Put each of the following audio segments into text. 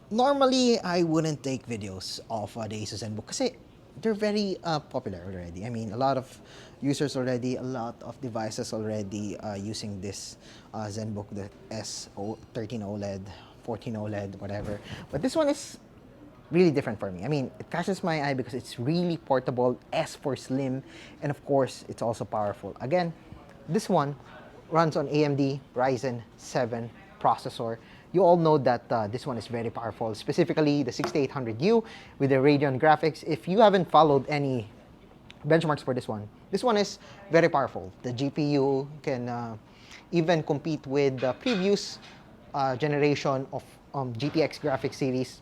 Normally, I wouldn't take videos of the ASUS Zenbook because they're very popular already. I mean, a lot of users already, a lot of devices already using this Zenbook, the S13 OLED, 14 OLED, whatever. But this one is really different for me. I mean, it catches my eye because it's really portable, S for slim, and of course, it's also powerful. Again, this one runs on AMD Ryzen 7 processor. You all know that this one is very powerful, specifically the 6800U with the Radeon graphics. If you haven't followed any benchmarks for this one is very powerful. The GPU can even compete with the previous generation of GTX graphics series,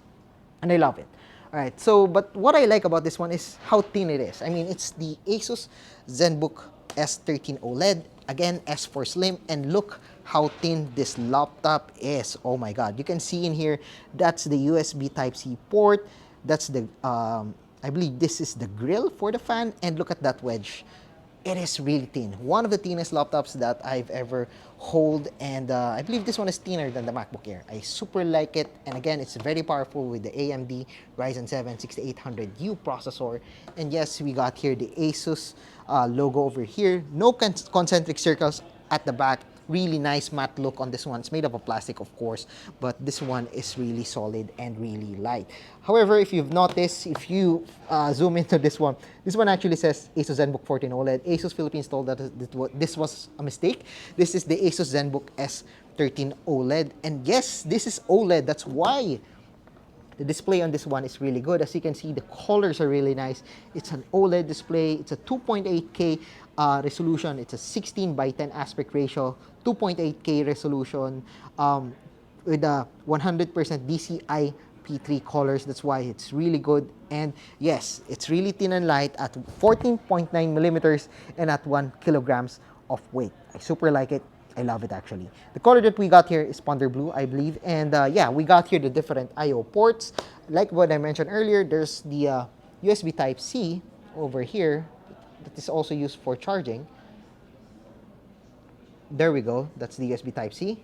and I love it. All right, so but what I like about this one is how thin it is. I mean, it's the ASUS Zenbook S13 OLED. Again, S for slim, and look how thin this laptop is. Oh my God, you can see in here, that's the USB Type-C port. That's the, I believe this is the grill for the fan, and look at that wedge. It is really thin. One of the thinnest laptops that I've ever hold, and I believe this one is thinner than the MacBook Air. I super like it, and again, it's very powerful with the AMD Ryzen 7 6800U processor. And yes, we got here the ASUS logo over here. No concentric circles at the back. Really nice matte look on this one. It's made up of plastic, of course, but this one is really solid and really light. However, if you've noticed, if you zoom into this one actually says ASUS Zenbook 14 OLED. ASUS Philippines told that this was a mistake. This is the ASUS Zenbook S13 OLED. And yes, this is OLED. That's why the display on this one is really good. As you can see, the colors are really nice. It's an OLED display. It's a 2.8K resolution. It's a 16 by 10 aspect ratio, 2.8K resolution with a 100% DCI P3 colors. That's why it's really good. And yes, it's really thin and light at 14.9 millimeters and at 1 kilograms of weight. I super like it. I love it actually. The color that we got here is Ponder Blue, I believe. And yeah, we got here the different I/O ports. Like what I mentioned earlier, there's the USB Type-C over here that is also used for charging. There we go. That's the USB Type-C.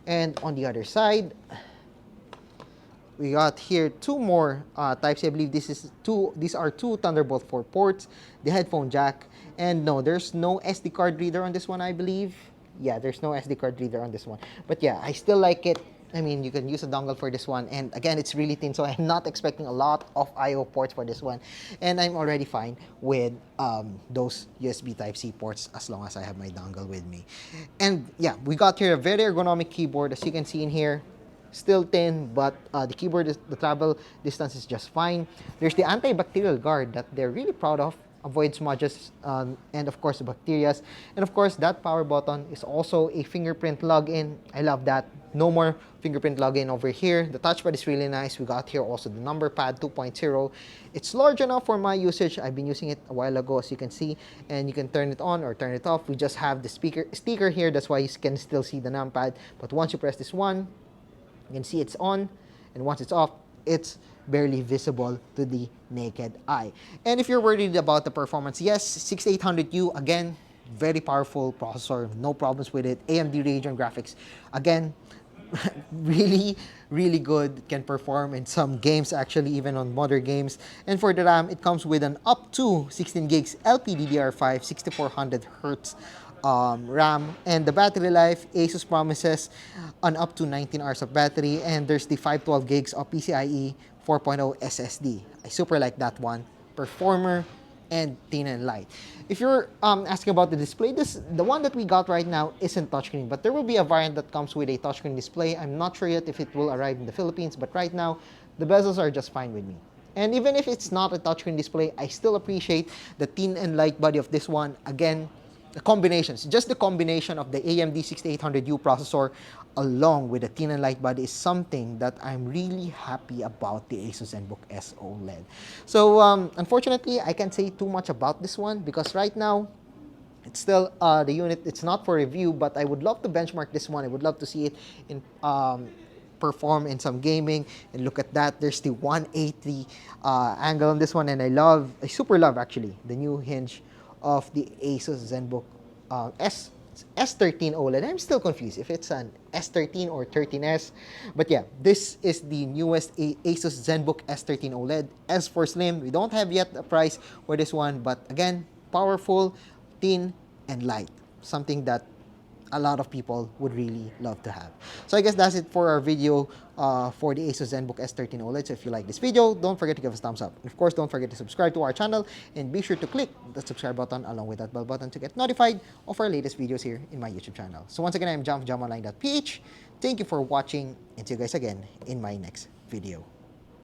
And on the other side, we got here two more Type-C. I believe these are two Thunderbolt 4 ports, the headphone jack, and no, there's no SD card reader on this one, I believe. Yeah, there's no SD card reader on this one. But yeah, I still like it. I mean, you can use a dongle for this one. And again, it's really thin, so I'm not expecting a lot of I/O ports for this one. And I'm already fine with those USB Type-C ports as long as I have my dongle with me. And yeah, we got here a very ergonomic keyboard. As you can see in here, still thin, but the keyboard, the travel distance is just fine. There's the antibacterial guard that they're really proud of. Avoid smudges and of course the bacteria. And of course that power button is also a fingerprint login. I love that. No more fingerprint login over here. The touchpad is really nice. We got here also the number pad 2.0. It's large enough for my usage. I've been using it a while ago, as you can see, and you can turn it on or turn it off. We just have the sticker here. That's why you can still see the numpad. But once you press this one, you can see it's on, and once it's off, it's barely visible to the naked eye. And if you're worried about the performance, yes, 6800U, again, very powerful processor, no problems with it. AMD Radeon graphics, again, really good. Can perform in some games, actually, even on modern games. And for the RAM, it comes with an up to 16 gigs LPDDR5 6400 Hertz RAM. And the battery life, ASUS promises an up to 19 hours of battery, and there's the 512 gigs of PCIe 4.0 SSD. I super like that one. Performer and thin and light. If you're asking about the display, the one that we got right now isn't touchscreen, but there will be a variant that comes with a touchscreen display. I'm not sure yet if it will arrive in the Philippines, but right now, the bezels are just fine with me. And even if it's not a touchscreen display, I still appreciate the thin and light body of this one. Again, the combinations, just the combination of the AMD 6800U processor along with the thin and light body is something that I'm really happy about the ASUS Zenbook S OLED. So unfortunately, I can't say too much about this one because right now, it's still the unit, it's not for review, but I would love to benchmark this one. I would love to see it in perform in some gaming. And look at that, there's the 180 angle on this one, and I super love actually the new hinge of the ASUS Zenbook S S13 OLED. I'm still confused if it's an S13 or 13S. But yeah, this is the newest ASUS Zenbook S13 OLED. S for slim. We don't have yet a price for this one, but again, powerful, thin, and light. Something that a lot of people would really love to have. So I guess that's it for our video for the ASUS Zenbook S13 OLED. So if you like this video, don't forget to give us a thumbs up. And of course, don't forget to subscribe to our channel and be sure to click the subscribe button along with that bell button to get notified of our latest videos here in my YouTube channel. So once again, I'm JamJamOnline.ph. Thank you for watching and see you guys again in my next video.